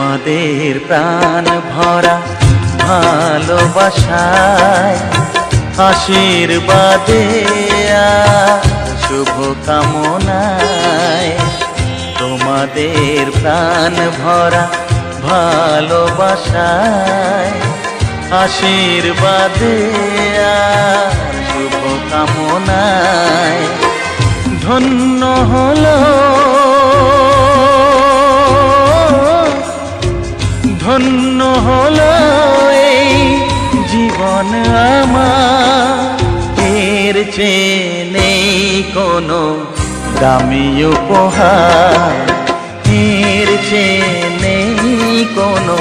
তোমাদের প্রাণ ভরা ভালোবাসায় আশীর্বাদে শুভ কামনায়, তোমাদের প্রাণ ভরা ভালোবাসায় আশীর্বাদে শুভ কামনায় ধন্য হলো ধন্য হলো এই জীবন আমার, এর চেয়ে নেই কোনো দামি উপহার, এর চেয়ে নেই কোনো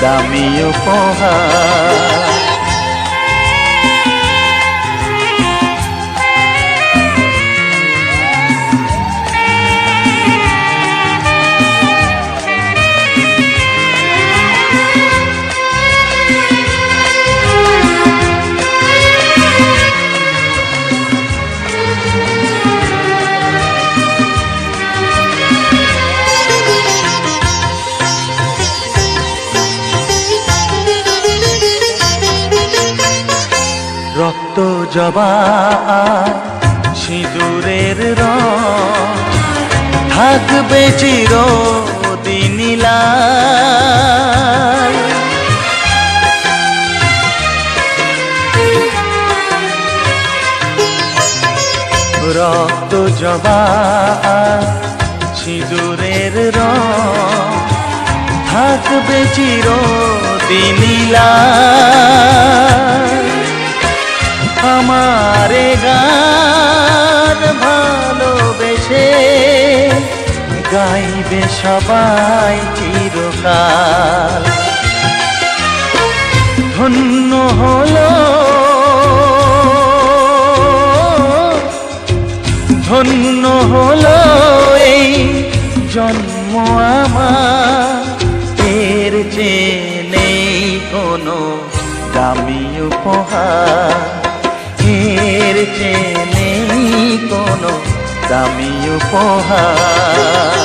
দামি উপহার। রক্ত জবা সিঁদুরের রং থাকবে চিরদিন লাল, রক্ত জবা সিঁদুরের রং থাকবে চিরদিন লাল। আমারে গান ভালোবেসে গাইবে সবাই চিরকাল। ধন্য হলো ধন্য হলো এই জন্ম আমার, এর চেয়ে নেই কোনো দামি উপহার, এর চেয়ে নেই কোনো দামি উপহার।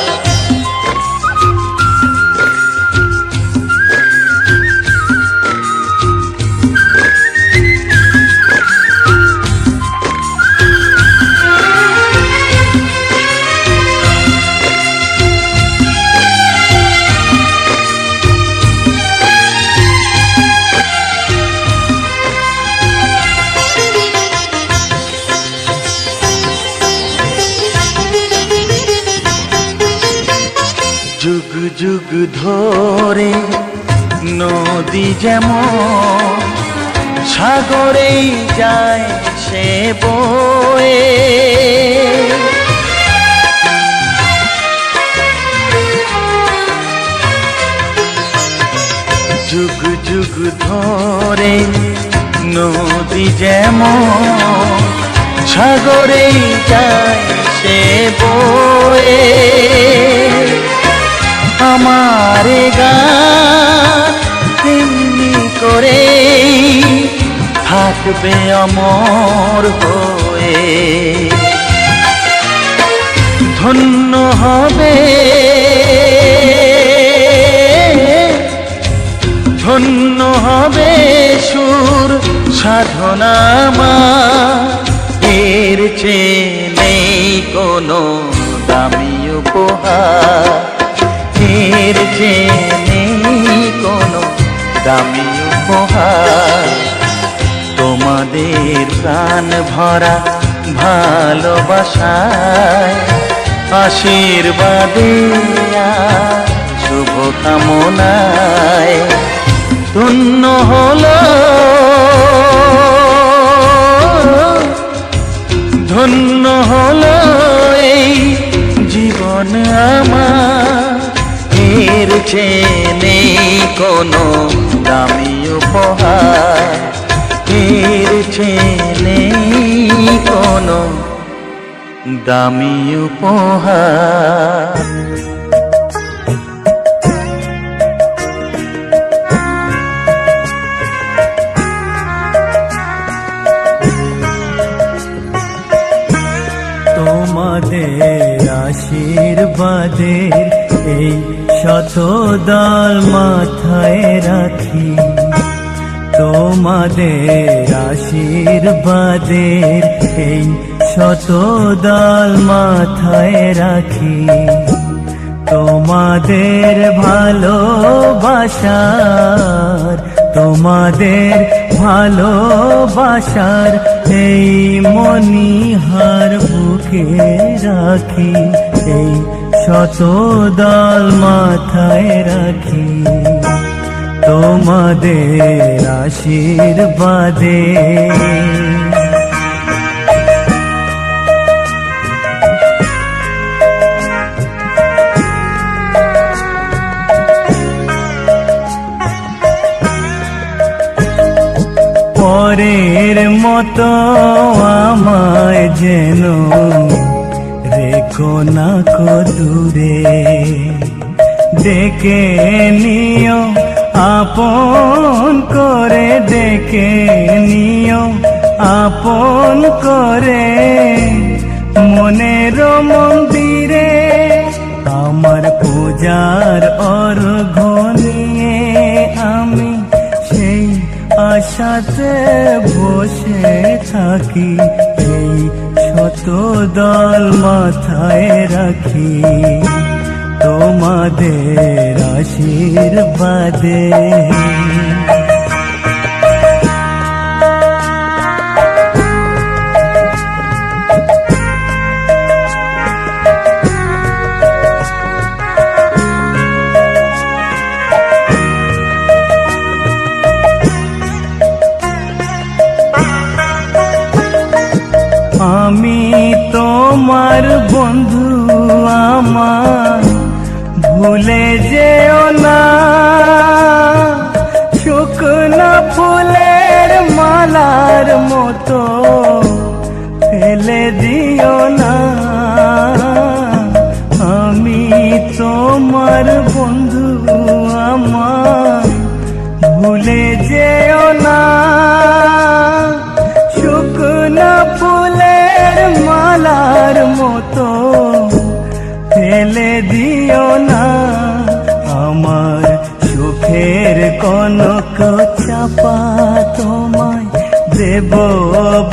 যুগ যুগ ধরে নদী যেমন সাগরেই যায় সে বয়ে, যুগ যুগ ধরে নদী যেমন সাগরেই যায় সে বয়ে, আমারে গান তেমনি করে থাকবে অমর হয়ে। ধন্য হবে ধন্য হবে সুর সাধনা আমার, এর চেয়ে নেই কোনো দামি উপহার, এর চেয়ে নেই কোনো দামি উপহার। তোমাদের প্রাণ ভরা ভালোবাসায় আশীর্বাদে শুভ কামনায় ধন্য হলো ধন্য হলো এই জীবন আমার, এর চেয়ে নেই কোনো দামি উপহার, এর চেয়ে নেই কোনো দামি উপহার। তোমাদের আশীর্বাদের এই শত দল মাথায় রাখি, তোমাদের আশীর্বাদের এই শত দল মাথায় রাখি। তোমাদের ভালোবাসার, তোমাদের ভালোবাসার এই মণিহার বুকে রাখি, এই শত দল মাথায় রাখি। তোমাদের আশীর্বাদে পরের মতো আমায় যেন রেখো না কো দূরে, ডেকে নিও আপন করে, ডেকে নিও আপন করে। মনের মন্দিরে আমার পূজার অর্ঘ্য নিয়ে আমি সেই আশাতে বসে থাকি, এই শত দল মাথায় রাখি। তোমাদের আশীর্বাদে আমি তোমার বন্ধু, আমার ভুলে যেও না। শুকনো ফুলের মালার মতো ফেলে দিও না। আমি তোমার বন্ধু, আমার ভুলে যেও না। শুকনো ফুলের মালার মতো ফেলে দিও না। আমার সুখের কনক চাপা তোমায় দেব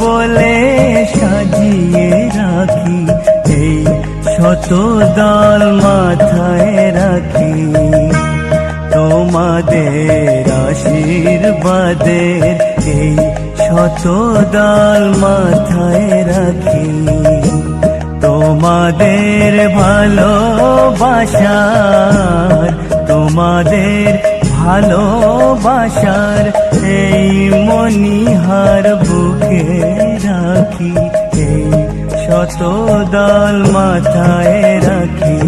বলে সাজিয়ে রাখি, এই শত দল মাথায় রাখি। তোমাদের আশীর্বাদের এই শত দল মাথায় রাখি। তোমাদের ভালোবাসার, তোমাদের ভালোবাসার এই মণিহার বুকে রাখি, এই শত দল মাথায় রাখি।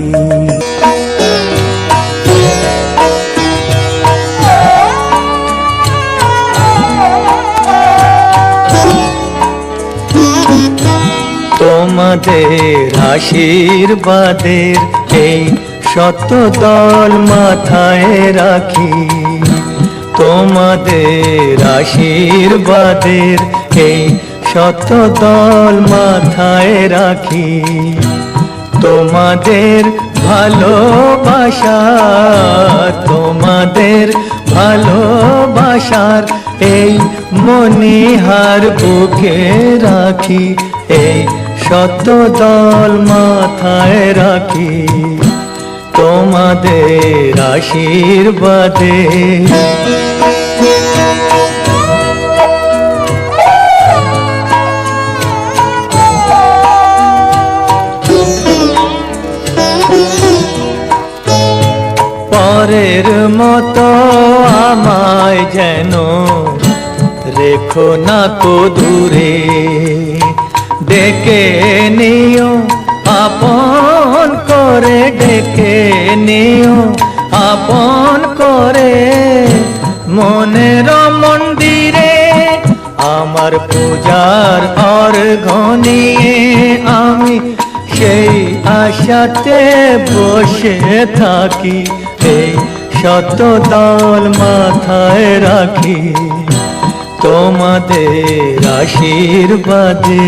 তোমাদের আশীর্বাদের এই শত দল মাথায় রাখি। তোমাদের আশীর্বাদের এই শত দল মাথায় রাখি। তোমাদের ভালোবাসা, তোমাদের ভালোবাসার এই মণিহার বুকে রাখি, এই শত দল মাথায় রাখি। তোমাদের আশীর্বাদে পরের মতো আমায় যেন রেখো না কো দূরে, ডেকে নিও আপন করে, ডেকে নিও আপন করে। মনের মন্দিরে আমার পূজার অর্ঘ্য নিয়ে আমি সেই আশাতে বসে থাকি, এই শত দল মাথায় রাখি। তোমাদের আশীর্বাদে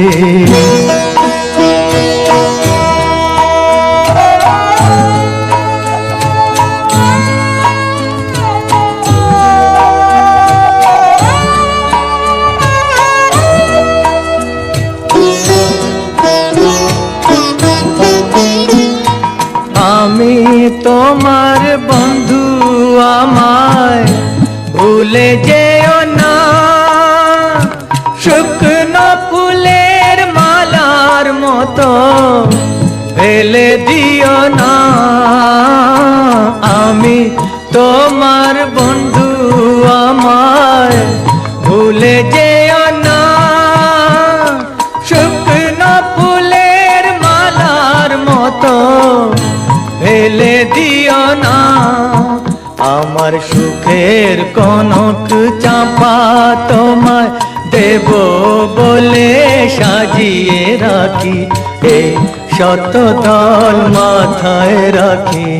তোমার বন্ধু আমায় ভুলে যেও না, শুকনো ফুলের মালার মতো ফেলে দিও না। আমি তোমার বন্ধু আমায় ভুলে যেও না, শুকনো ফুলের মালার মতো ফেলে দিও না। আমার সুখের কনক চাপা তোমায় দেব বলে সাজিয়ে রাখি, এই শত দল মাথায় রাখি।